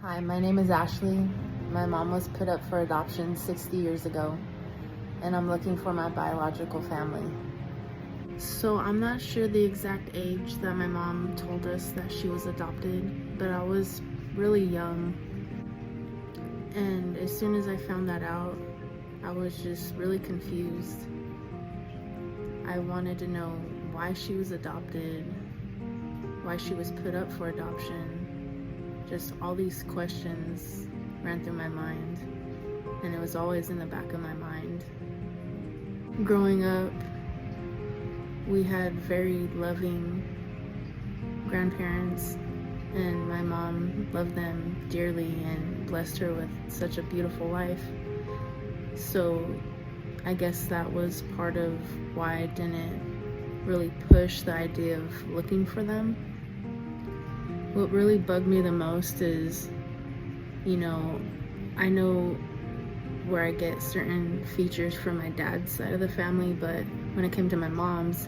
Hi, my name is Ashley. My mom was put up for adoption 60 years ago, and I'm looking for my biological family. So I'm not sure the exact age that my mom told us that she was adopted, but I was really young. And as soon as I found that out, I was just really confused. I wanted to know why she was adopted, why she was put up for adoption. Just all these questions ran through my mind, and it was always in the back of my mind. Growing up, we had very loving grandparents, and my mom loved them dearly and blessed her with such a beautiful life. So I guess that was part of why I didn't really push the idea of looking for them. What really bugged me the most is, I know where I get certain features from my dad's side of the family, but when it came to my mom's,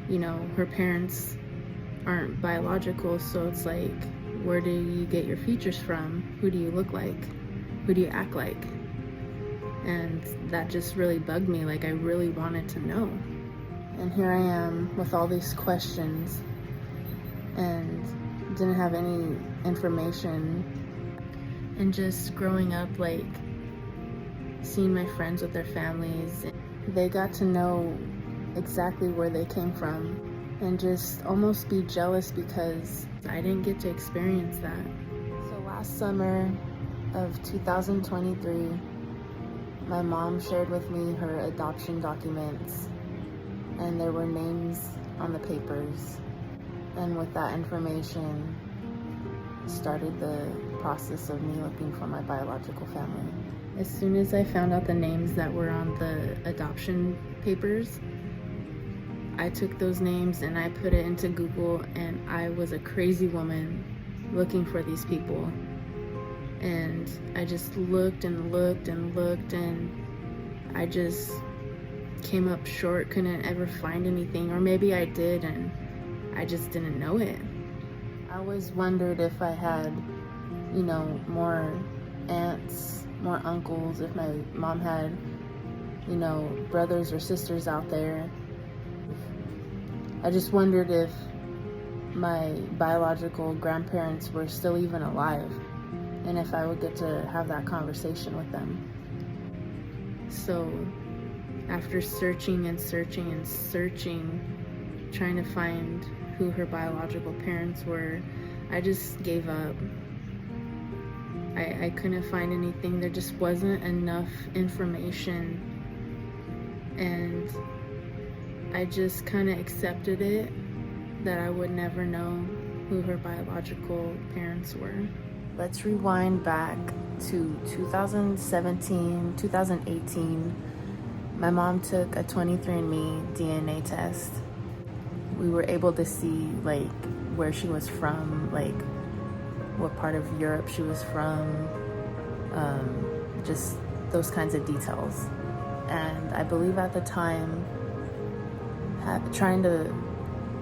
her parents aren't biological, so it's like, where do you get your features from? Who do you look like? Who do you act like? And that just really bugged me. Like, I really wanted to know. And here I am with all these questions and didn't have any information. And just growing up, like, seeing my friends with their families, they got to know exactly where they came from and just almost be jealous because I didn't get to experience that. So last summer of 2023, my mom shared with me her adoption documents, and there were names on the papers. And with that information started the process of me looking for my biological family. As soon as I found out the names that were on the adoption papers, I took those names and I put it into Google, and I was a crazy woman looking for these people. And I just looked and looked and looked, and I just came up short, couldn't ever find anything. Or maybe I did and I just didn't know it. I always wondered if I had, more aunts, more uncles, if my mom had, brothers or sisters out there. I just wondered if my biological grandparents were still even alive, and if I would get to have that conversation with them. So after searching and searching and searching, trying to find who her biological parents were, I just gave up. I couldn't find anything. There just wasn't enough information, and I just kind of accepted it that I would never know who her biological parents were. Let's rewind back to 2017, 2018. My mom took a 23andMe DNA test. We were able to see where she was from, what part of Europe she was from, just those kinds of details. And I believe at the time, trying to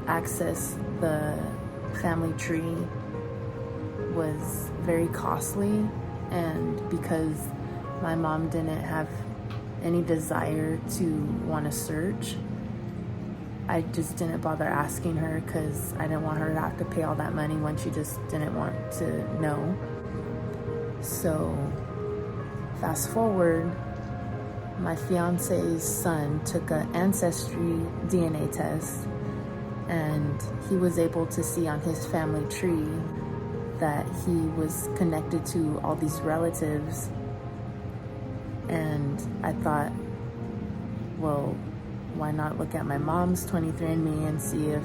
access the family tree was very costly, and because my mom didn't have any desire to want to search, I just didn't bother asking her because I didn't want her to have to pay all that money when she just didn't want to know. So fast forward, my fiance's son took an ancestry DNA test, and he was able to see on his family tree that he was connected to all these relatives. And I thought, well, why not look at my mom's 23andMe and see if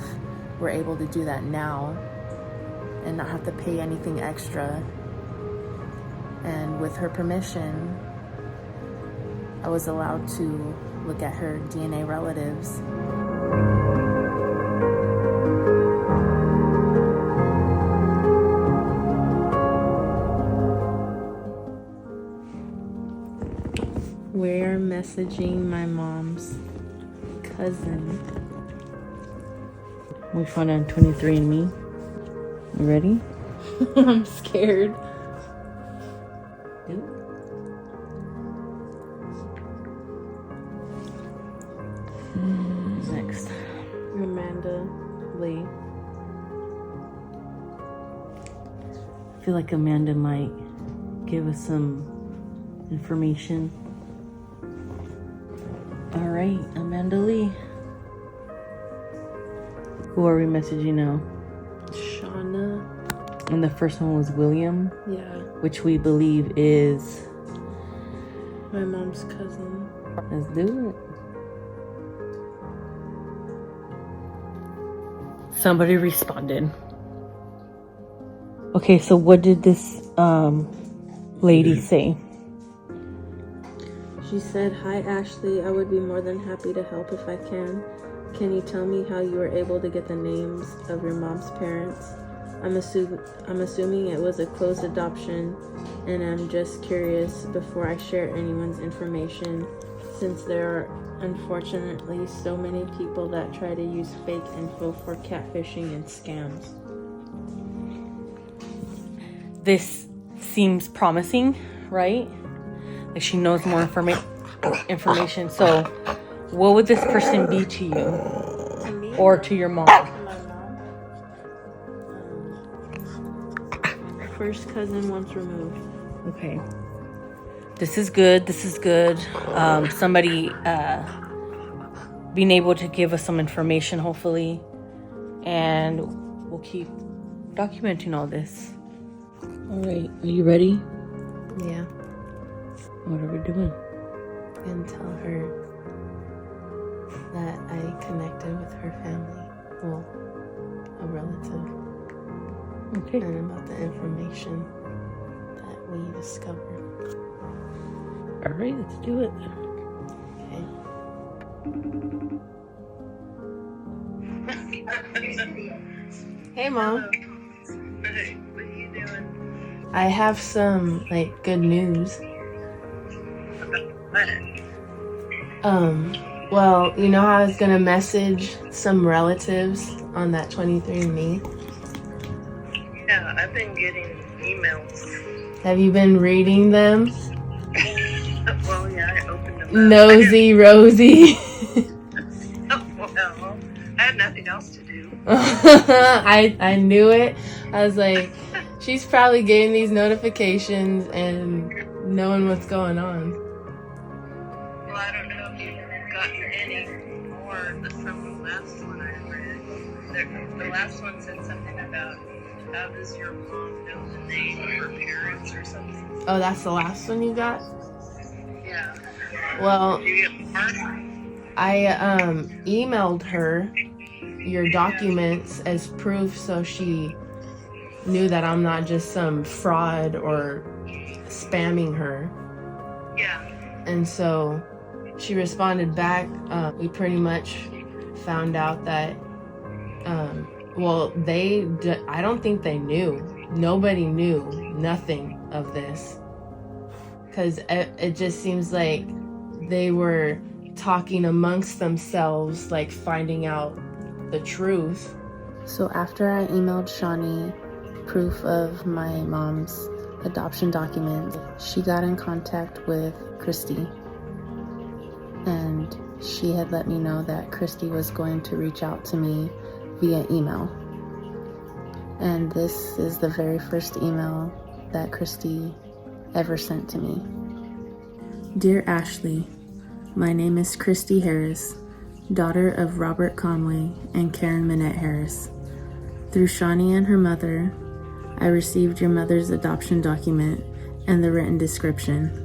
we're able to do that now and not have to pay anything extra. And with her permission, I was allowed to look at her DNA relatives. We're messaging my mom's cousin. We found it on 23andMe. You ready? I'm scared. Who's next? Amanda Lee. I feel like Amanda might give us some information. All right, Amanda Lee. Who are we messaging now? Shauna. And the first one was William, Yeah, which we believe is. my mom's cousin. Let's do it. Somebody responded. Okay, so what did this lady say? She said, "Hi Ashley, I would be more than happy to help if I can. Can you tell me how you were able to get the names of your mom's parents? I'm assuming it was a closed adoption, and I'm just curious before I share anyone's information, since there are unfortunately so many people that try to use fake info for catfishing and scams." This seems promising, right? Like she knows more information. So, what would this person be to you, To me, or to your mom? my mom. First cousin once removed. Okay. This is good. This is good. Somebody being able to give us some information, hopefully, and we'll keep documenting all this. All right. Are you ready? Yeah, What are we doing? and tell her that I connected with her family, well, a relative, Okay. and about the information that we discovered. All right. Let's do it. Okay. Hey, Mom. Hey, what are you doing? I have some, good news. What? Well, you know how I was gonna message some relatives on that 23andMe? Yeah, I've been getting emails. Have you been reading them? Well, yeah, I opened them up. Nosy Rosie. Well, I had nothing else to do. I knew it. I was like, she's probably getting these notifications and knowing what's going on. Well, I don't know if you've gotten any more from the last one I read. The last one said something about how does your mom know the name of her parents or something. Oh, that's the last one you got? Yeah. Well, Did you get more? I emailed her your documents as proof so she knew that I'm not just some fraud or spamming her. Yeah. And so she responded back. We pretty much found out that, I don't think they knew. Nobody knew nothing of this. Because it just seems like they were talking amongst themselves, like finding out the truth. So after I emailed Shawnee proof of my mom's adoption document, she got in contact with Christy, and she had let me know that Christy was going to reach out to me via email. And this is the very first email that Christy ever sent to me. Dear Ashley, my name is Christy Harris, daughter of Robert Conway and Karen Minette Harris. Through Shawnee and her mother, I received your mother's adoption document and the written description.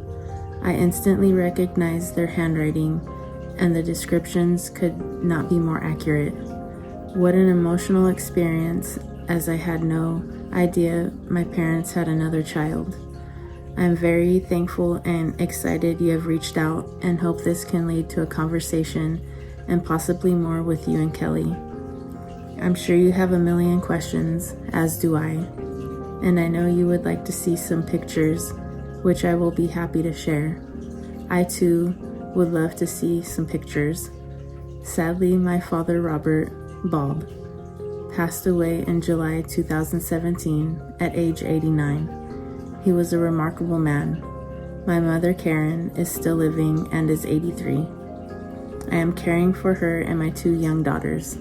I instantly recognized their handwriting, and the descriptions could not be more accurate. What an emotional experience, as I had no idea my parents had another child. I'm very thankful and excited you have reached out, and hope this can lead to a conversation and possibly more with you and Kelly. I'm sure you have a million questions, as do I, and I know you would like to see some pictures, which I will be happy to share. I too would love to see some pictures. Sadly, my father Robert, Bob, passed away in July 2017 at age 89. He was a remarkable man. My mother, Karen, is still living and is 83. I am caring for her and my 2 young daughters.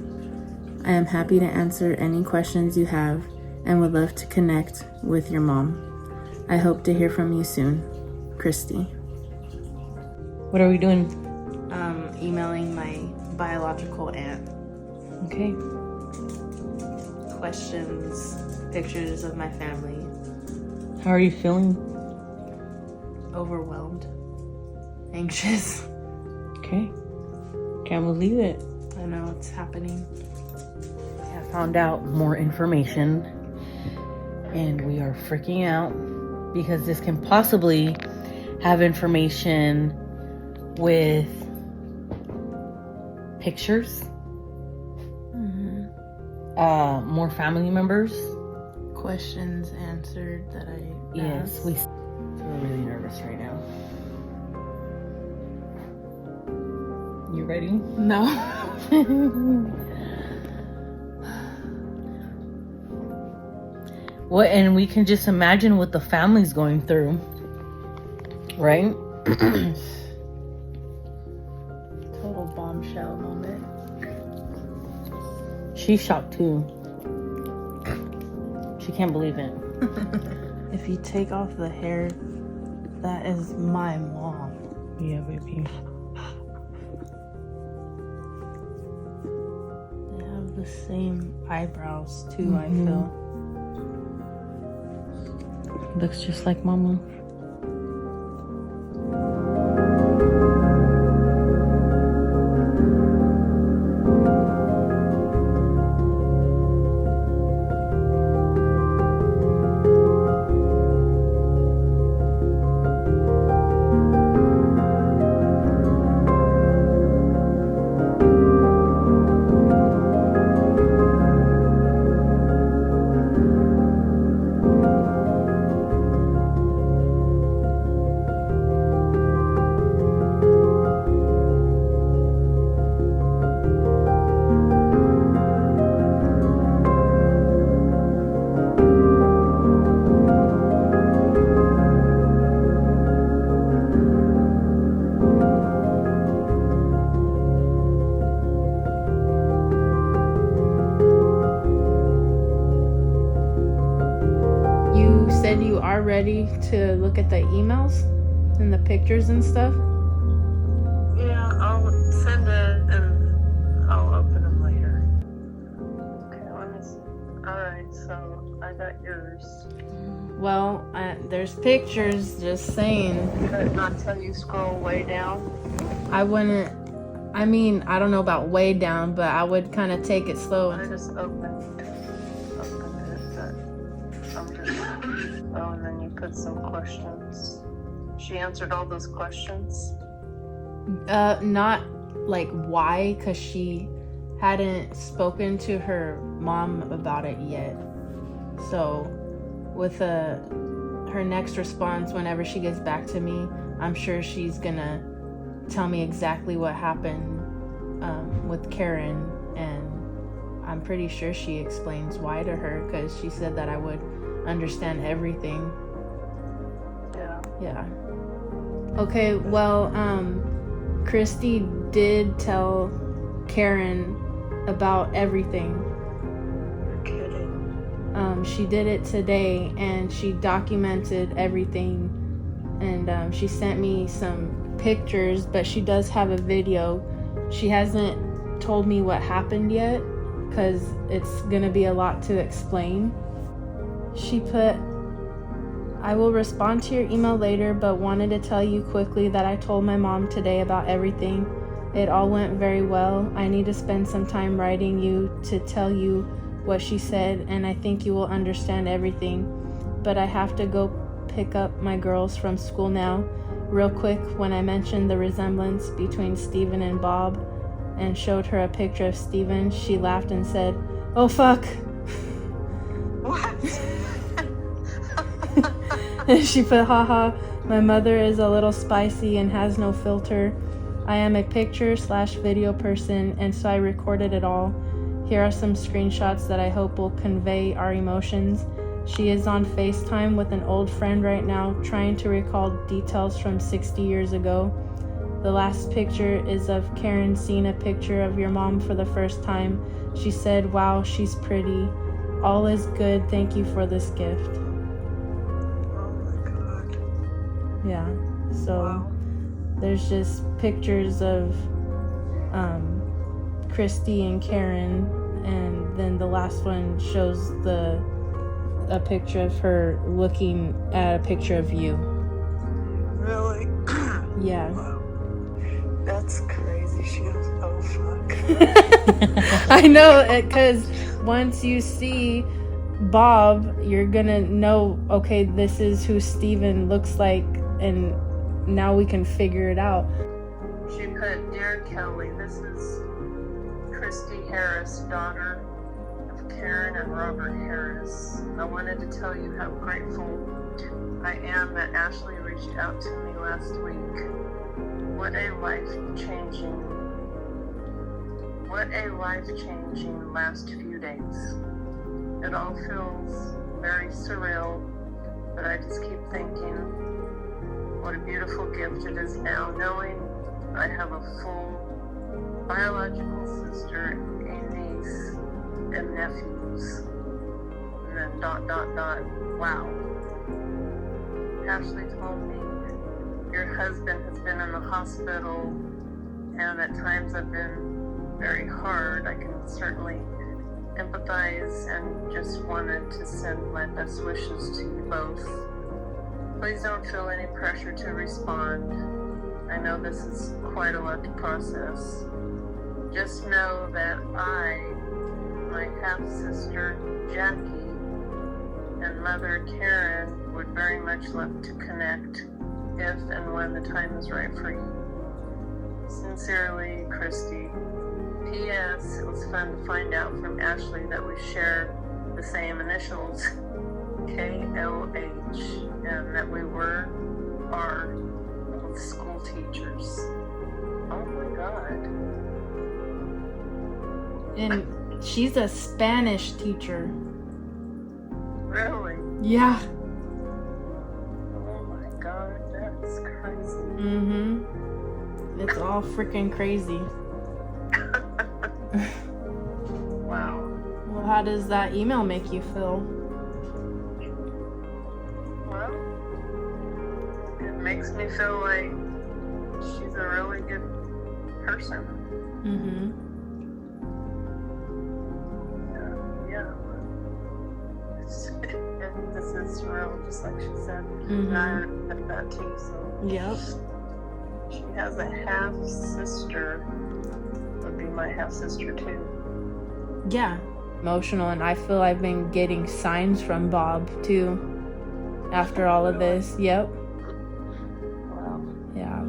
I am happy to answer any questions you have and would love to connect with your mom. I hope to hear from you soon. Christy. What are we doing? Emailing my biological aunt. Okay. Questions, pictures of my family. How are you feeling? Overwhelmed. Anxious. Okay. Can't believe it. I know it's happening. I found out more information and we are freaking out because this can possibly have information with pictures, more family members, Questions answered that I yes, asked. we're really nervous right now. You ready? No. What, and we can just imagine what the family's going through, right? Total bombshell moment. She's shocked too. She can't believe it. If you take off the hair, that is my mom. Yeah, baby. They have the same eyebrows too, I feel. Looks just like mama. You said you are ready to look at the emails and the pictures and stuff? Yeah, I'll send it and I'll open them later. Okay, let me see. Alright, so I got yours. Well, there's pictures just saying. But not until you scroll way down. I wouldn't, I mean, I don't know about way down, but I would kind of take it slow. I just opened it, but I'm just, oh, and then you put some questions. She answered all those questions. Not like why, because she hadn't spoken to her mom about it yet. So with her next response, whenever she gets back to me, I'm sure she's gonna tell me exactly what happened with Karen, and I'm pretty sure she explains why to her, because she said that I would understand everything. Yeah. Okay, well, Christy did tell Karen about everything. You're kidding. She did it today, and she documented everything, and she sent me some pictures, but she does have a video. She hasn't told me what happened yet, because it's gonna be a lot to explain. She put, I will respond to your email later, but wanted to tell you quickly that I told my mom today about everything. It all went very well. I need to spend some time writing you to tell you what she said, and I think you will understand everything. But I have to go pick up my girls from school now. Real quick, when I mentioned the resemblance between Steven and Bob and showed her a picture of Steven, she laughed and said, "Oh fuck." What? She put, haha, my mother is a little spicy and has no filter. I am a picture/video person, and so I recorded it all. Here are some screenshots that I hope will convey our emotions. She is on FaceTime with an old friend right now, trying to recall details from 60 years ago. The last picture is of Karen seeing a picture of your mom for the first time. She said, "Wow, she's pretty. All is good. Thank you for this gift." Oh my God. Yeah, so Wow. there's just pictures of Christy and Karen, and then the last one shows a picture of her looking at a picture of you. Really? Yeah. Wow. That's crazy. She goes, oh fuck. I know, because once you see Bob, you're gonna know, okay, this is who Steven looks like, and now we can figure it out. She put, "Dear Kelly, this is Christy Harris, daughter of Karen and Robert Harris. I wanted to tell you how grateful I am that Ashley reached out to me last week. What a life-changing last few days. It all feels very surreal, but I just keep thinking what a beautiful gift it is now, knowing I have a full biological sister, a niece, and nephews." And then ... Wow. Ashley told me, "Your husband has been in the hospital, and at times have been very hard. I can certainly empathize and just wanted to send my best wishes to you both. Please don't feel any pressure to respond. I know this is quite a lot to process. Just know that I, my half-sister Jackie, and mother Karen would very much love to connect if and when the time is right for you. Sincerely, Christy. P.S. It was fun to find out from Ashley that we share the same initials, KLH, and that we are both school teachers." Oh my God. And she's a Spanish teacher. Really? Yeah. Oh my God, that's crazy. Mm-hmm. It's all freaking crazy. Wow. Well, how does that email make you feel? Well, it makes me feel like she's a really good person. Mm-hmm. Yeah. This is real, just like she said. Mhm. And I heard that too, so. Yep. She has a half-sister, would be my half-sister too. Yeah. Emotional, and I feel I've been getting signs from Bob too after all of this. Yep. Wow. Yeah.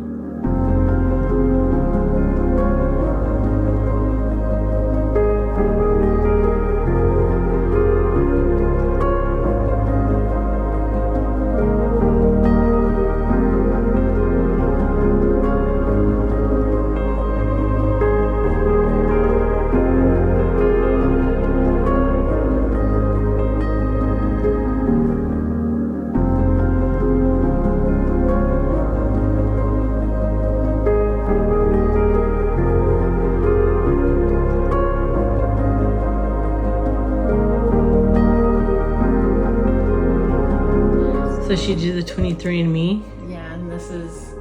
So she did the 23andMe. Yeah, and this is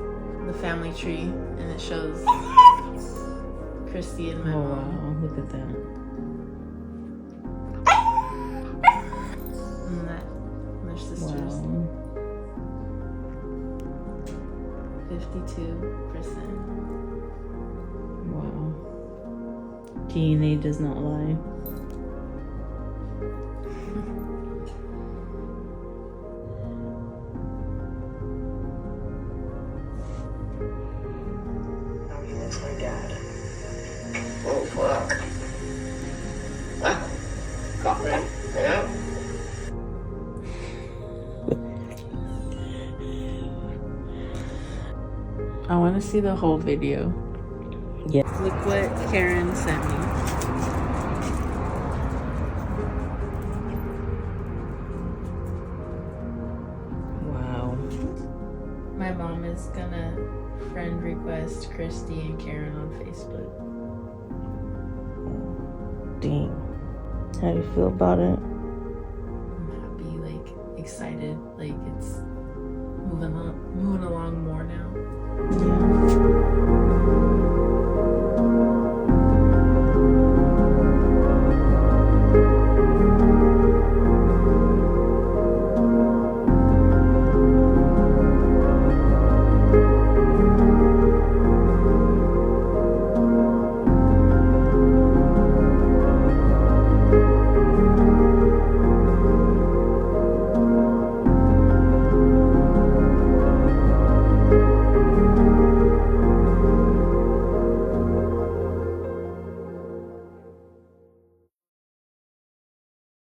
the family tree, and it shows Christy and my Oh mom. wow, look at that. And that, their sisters. Wow. 52%. Wow. DNA does not lie. That's my dad. Oh, fuck. Huh? Coffee? Yeah? I want to see the whole video. Yes. Look what Karen sent me. My mom is gonna friend request Christy and Karen on Facebook. Dang. How do you feel about it? I'm happy, like excited, like it's moving along more now. Yeah.